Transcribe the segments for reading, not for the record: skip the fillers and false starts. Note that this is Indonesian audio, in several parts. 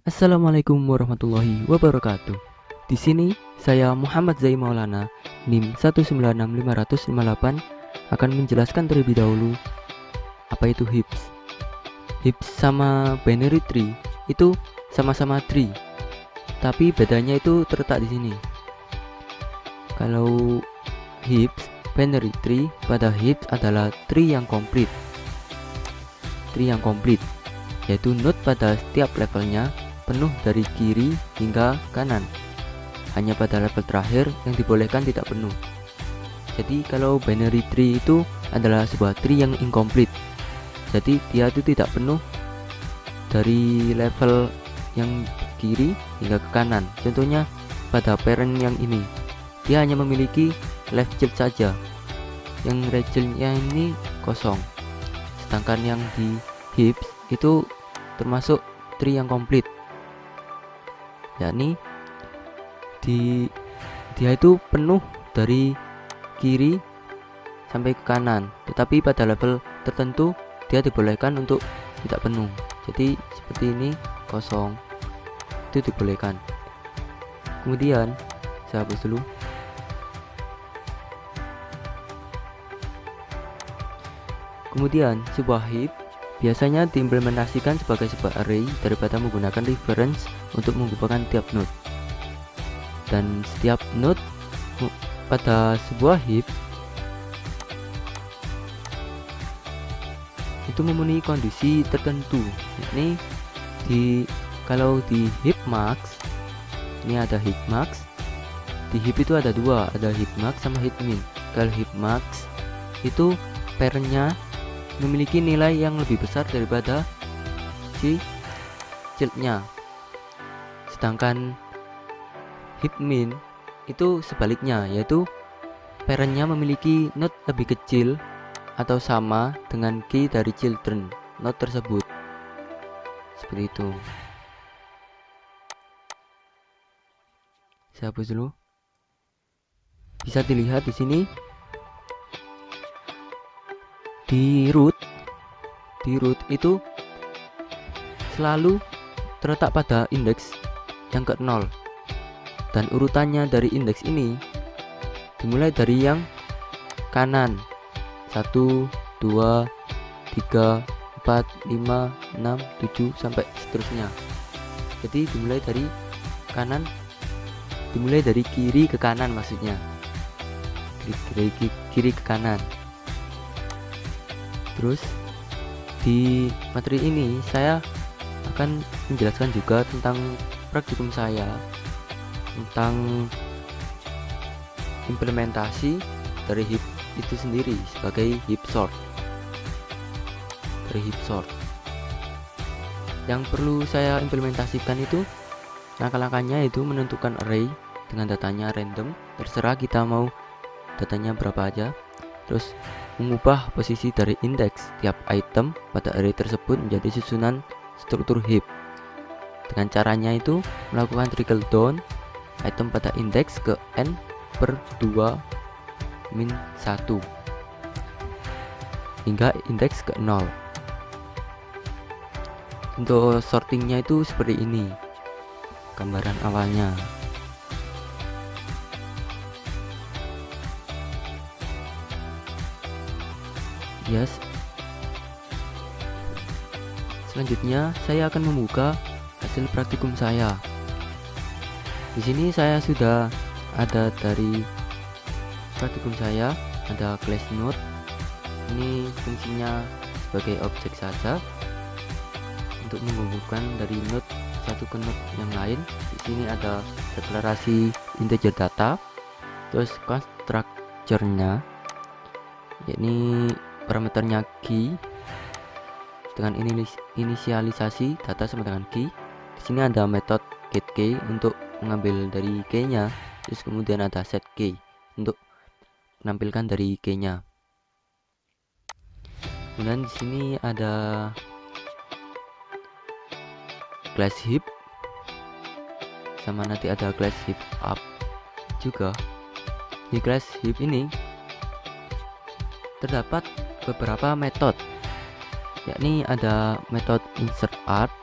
Assalamualaikum warahmatullahi wabarakatuh. Di sini saya Muhammad Zai Maulana, NIM 1965558 akan menjelaskan terlebih dahulu apa itu heaps. Heaps sama binary tree itu sama-sama tree, tapi bedanya itu terletak di sini. Kalau heaps, binary tree pada heaps adalah tree yang komplit. Tree yang komplit yaitu node pada setiap levelnya penuh dari kiri hingga kanan. Hanya pada level terakhir yang dibolehkan tidak penuh. Jadi kalau binary tree itu adalah sebuah tree yang incomplete. Jadi dia itu tidak penuh dari level yang kiri hingga ke kanan. Contohnya pada parent yang ini, dia hanya memiliki left child saja. Yang right childnya ini kosong. Sedangkan yang di heaps itu termasuk tree yang komplit, yakni dia itu penuh dari kiri sampai ke kanan, tetapi pada level tertentu dia dibolehkan untuk tidak penuh. Jadi seperti ini kosong, itu dibolehkan. Kemudian saya hapus dulu. Kemudian sebuah heap biasanya diimplementasikan sebagai sebuah array daripada menggunakan reference untuk menghubungkan tiap node. Dan setiap node pada sebuah heap itu memenuhi kondisi tertentu. Ini kalau di heap max, ini ada heap max. Di heap itu ada dua, ada heap max sama heap min. Kalau heap max itu parentnya memiliki nilai yang lebih besar daripada si childnya. Sedangkan heap min itu sebaliknya, yaitu parentnya memiliki node lebih kecil atau sama dengan key dari children node tersebut. Seperti itu. Saya hapus dulu. Bisa dilihat di sini di root itu selalu terletak pada indeks yang ke-0, dan urutannya dari indeks ini dimulai dari yang kanan 1, 2, 3, 4, 5, 6, 7 sampai seterusnya. Jadi dimulai dari kanan, dimulai dari kiri ke kanan, maksudnya kiri ke kanan. Terus di materi ini saya akan menjelaskan juga tentang praktikum saya tentang implementasi dari heap itu sendiri sebagai heap sort. Dari heap sort yang perlu saya implementasikan itu langkah-langkahnya itu menentukan array dengan datanya random, terserah kita mau datanya berapa aja. Terus mengubah posisi dari indeks tiap item pada array tersebut menjadi susunan struktur heap. Dengan caranya itu melakukan trickle down item pada indeks ke n/2 min 1 hingga indeks ke 0. Untuk sortingnya itu seperti ini gambaran awalnya. Yes. Selanjutnya saya akan membuka hasil praktikum saya. Di sini saya sudah ada dari praktikum saya, ada class node. Ini fungsinya sebagai objek saja untuk menghubungkan dari node satu ke node yang lain. Di sini ada deklarasi integer data, terus constructor-nya, yakni parameternya key dengan inisialisasi data sama dengan key. Di sini ada metode getKey untuk mengambil dari key-nya, terus kemudian ada setKey untuk menampilkan dari key-nya. Kemudian di sini ada class heap sama nanti ada class heap up juga. Di class heap ini terdapat beberapa metode, yakni ada metode insert art,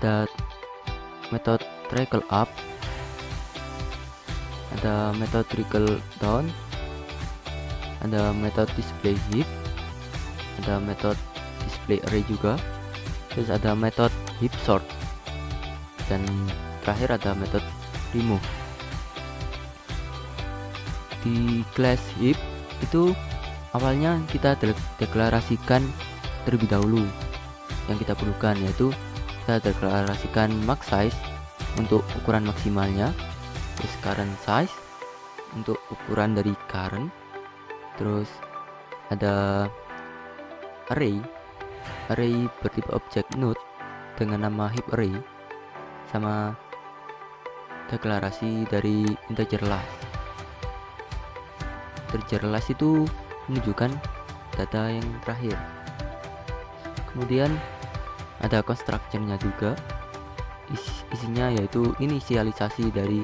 ada metode trickle up, ada metode trickle down, ada metode display heap, ada metode display array juga, terus ada metode heap sort, dan terakhir ada metode remove. Di class heap itu awalnya kita deklarasikan terlebih dahulu yang kita perlukan, yaitu kita deklarasikan max size untuk ukuran maksimalnya, terus current size untuk ukuran dari current, terus ada array bertipe object node dengan nama heap array, sama deklarasi dari integer last. Integer last itu menunjukkan data yang terakhir. Kemudian ada constructor-nya juga, isinya yaitu inisialisasi dari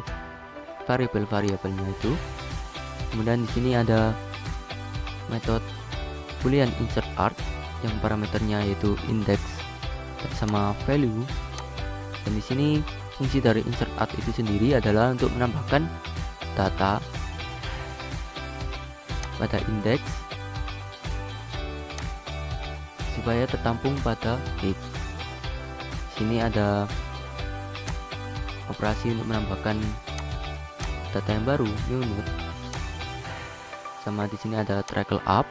variabel-variabelnya itu. Kemudian di sini ada metode boolean insert arg yang parameternya yaitu index sama value. Dan di sini fungsi dari insert arg itu sendiri adalah untuk menambahkan data pada index supaya tertampung pada heap. Sini ada operasi untuk menambahkan data yang baru, new node. Sama di sini ada trickle up.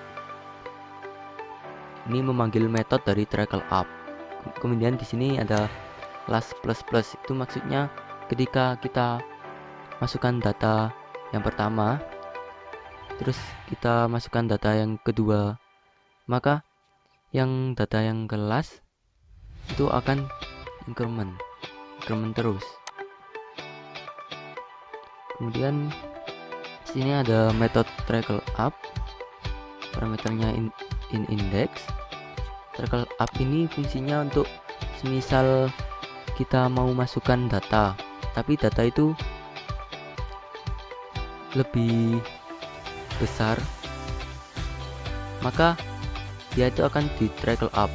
Ini memanggil metode dari trickle up. Kemudian di sini ada last plus plus, itu maksudnya ketika kita masukkan data yang pertama, terus kita masukkan data yang kedua, maka yang data yang ke last itu akan increment terus. Kemudian sini ada metode trickle up, parameternya in index. Trickle up ini fungsinya untuk semisal kita mau masukkan data, tapi data itu lebih besar, maka dia itu akan di trickle up,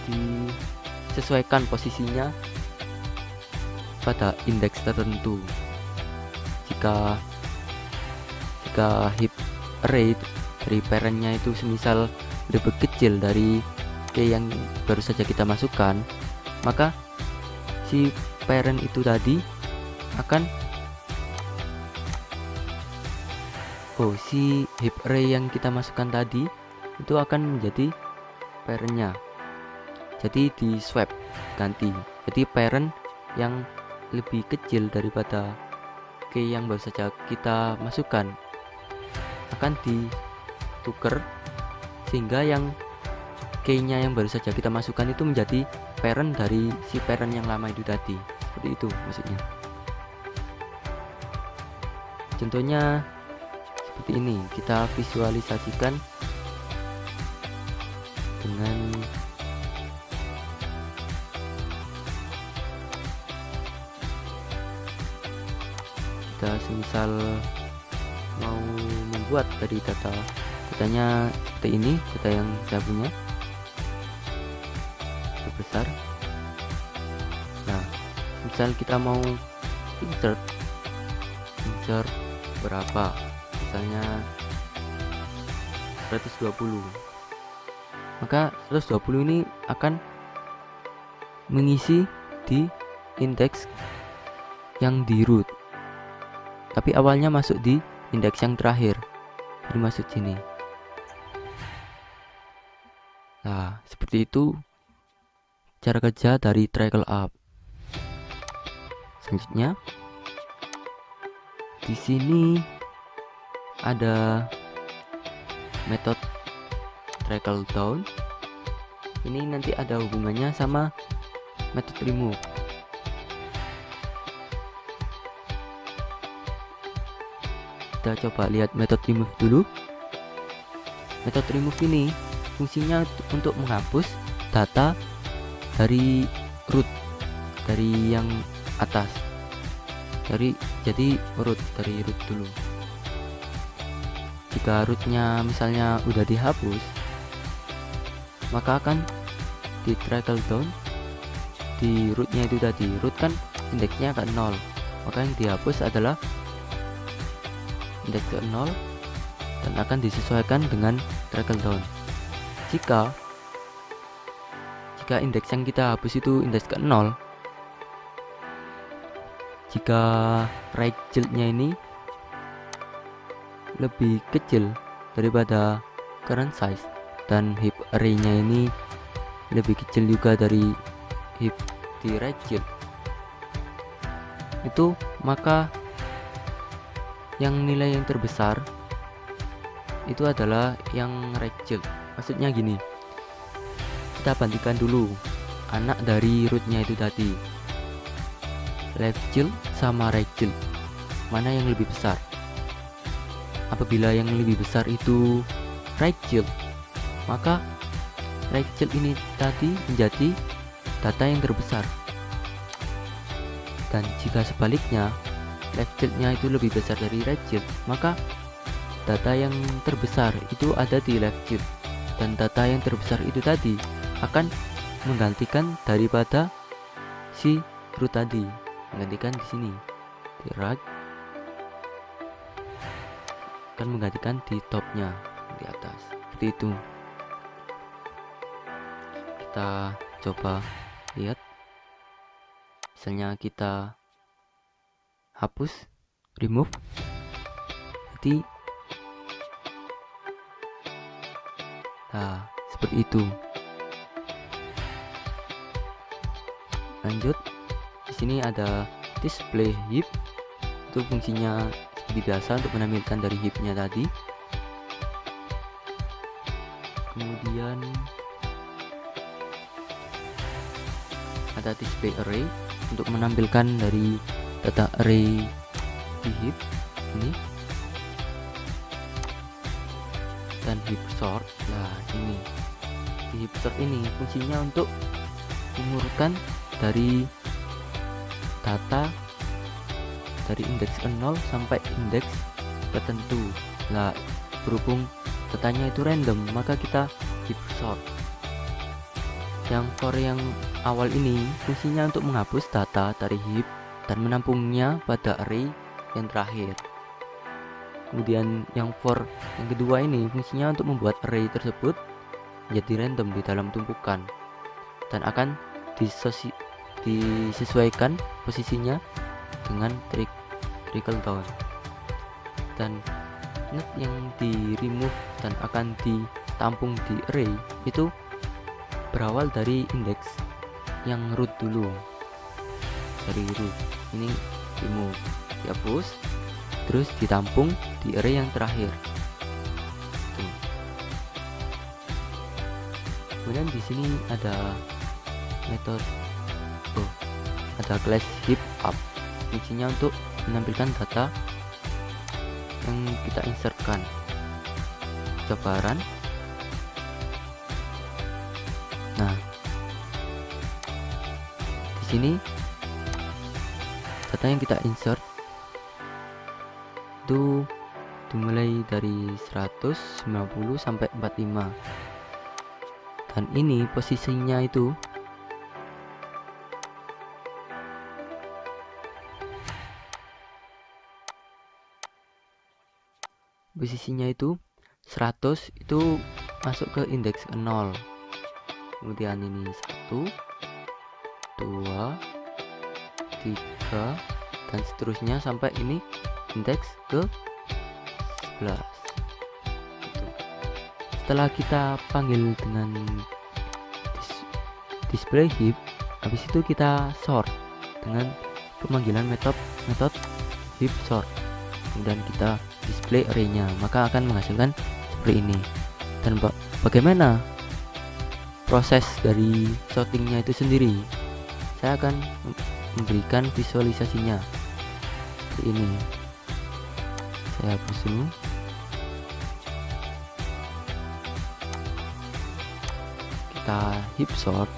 disesuaikan posisinya pada indeks tertentu. Jika heap array dari parentnya itu semisal lebih kecil dari key yang baru saja kita masukkan, maka si parent itu tadi akan si heap array yang kita masukkan tadi itu akan menjadi parentnya, jadi di swap, ganti. Jadi parent yang lebih kecil daripada key yang baru saja kita masukkan akan ditukar, sehingga yang key-nya yang baru saja kita masukkan itu menjadi parent dari si parent yang lama itu tadi. Seperti itu maksudnya. Contohnya seperti ini, kita visualisasikan dengan kita semisal mau membuat dari datanya seperti ini, data yang saya punya besar. Nah, misal kita mau insert berapa, misalnya 120, maka 120 ini akan mengisi di indeks yang di root, tapi awalnya masuk di indeks yang terakhir, jadi masuk sini. Nah, seperti itu cara kerja dari trickle up. Selanjutnya di sini ada metode trickle down. Ini nanti ada hubungannya sama metode remove. Kita coba lihat metode remove dulu. Metode remove ini fungsinya untuk menghapus data dari root, dari yang atas. Jadi root, dari root dulu. Jika rootnya misalnya udah dihapus, maka akan di trickle down di rootnya itu tadi. Root kan indeksnya ke 0, maka yang dihapus adalah indeks ke 0 dan akan disesuaikan dengan trickle down. Jika indeks yang kita hapus itu indeks ke 0, jika right childnya ini lebih kecil daripada current size dan heap array-nya ini lebih kecil juga dari heap di right child, itu maka yang nilai yang terbesar itu adalah yang right child. Maksudnya gini, kita bandingkan dulu anak dari rootnya itu tadi, left child sama right child, mana yang lebih besar. Apabila yang lebih besar itu right child, maka right child ini tadi menjadi data yang terbesar. Dan jika sebaliknya left child-nya itu lebih besar dari right child, maka data yang terbesar itu ada di left child, dan data yang terbesar itu tadi akan menggantikan daripada si root tadi, menggantikan di sini di right, akan menggantikan di topnya di atas, seperti itu. Kita coba lihat, misalnya kita hapus, remove, jadi nah seperti itu. Lanjut, di sini ada display heap, itu fungsinya seperti biasa untuk menampilkan dari heapnya tadi. Kemudian ada display array untuk menampilkan dari data array di heap ini, dan heap sort. Nah ini di heap sort ini fungsinya untuk mengurutkan dari data dari indeks ke 0 sampai indeks tertentu. Nah berhubung datanya itu random, maka kita heap sort. Yang for yang awal ini fungsinya untuk menghapus data dari heap dan menampungnya pada array yang terakhir. Kemudian yang for yang kedua ini fungsinya untuk membuat array tersebut menjadi random di dalam tumpukan dan akan disesuaikan posisinya dengan trickle down. Dan net yang di remove dan akan ditampung di array itu berawal dari indeks yang root dulu, dari root ini remove, dihapus, terus ditampung di array yang terakhir. Tuh. Kemudian di sini ada metode, ada class heap up, fungsinya untuk menampilkan data yang kita insertkan. Coba run. Nah, di sini data yang kita insert itu dimulai dari 190 sampai 45, dan ini posisinya itu posisinya itu 100 itu masuk ke indeks 0, kemudian ini 1, 2, 3 dan seterusnya sampai ini indeks ke 11. Gitu. Setelah kita panggil dengan display heap, habis itu kita sort dengan pemanggilan metode heap sort, kemudian kita display array-nya, maka akan menghasilkan seperti ini. Dan bagaimana proses dari sortingnya itu sendiri, saya akan memberikan visualisasinya seperti ini. Saya hapus dulu. Kita heap sort.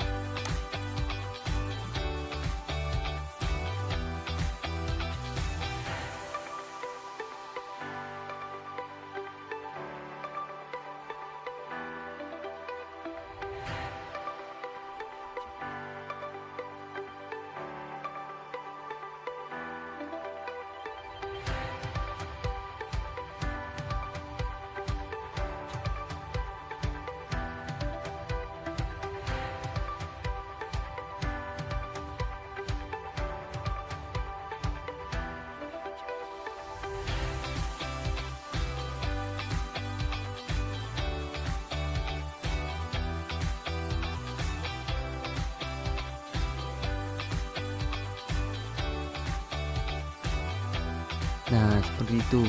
Nah, seperti itu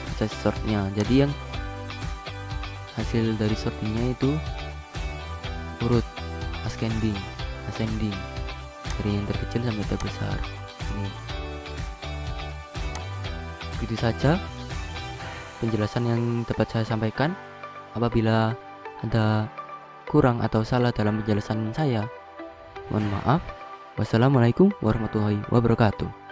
proses sortnya. Jadi yang hasil dari sortingnya itu urut ascending dari yang terkecil sampai terbesar. Ini begitu saja penjelasan yang dapat saya sampaikan. Apabila ada kurang atau salah dalam penjelasan saya, mohon maaf. Wassalamualaikum warahmatullahi wabarakatuh.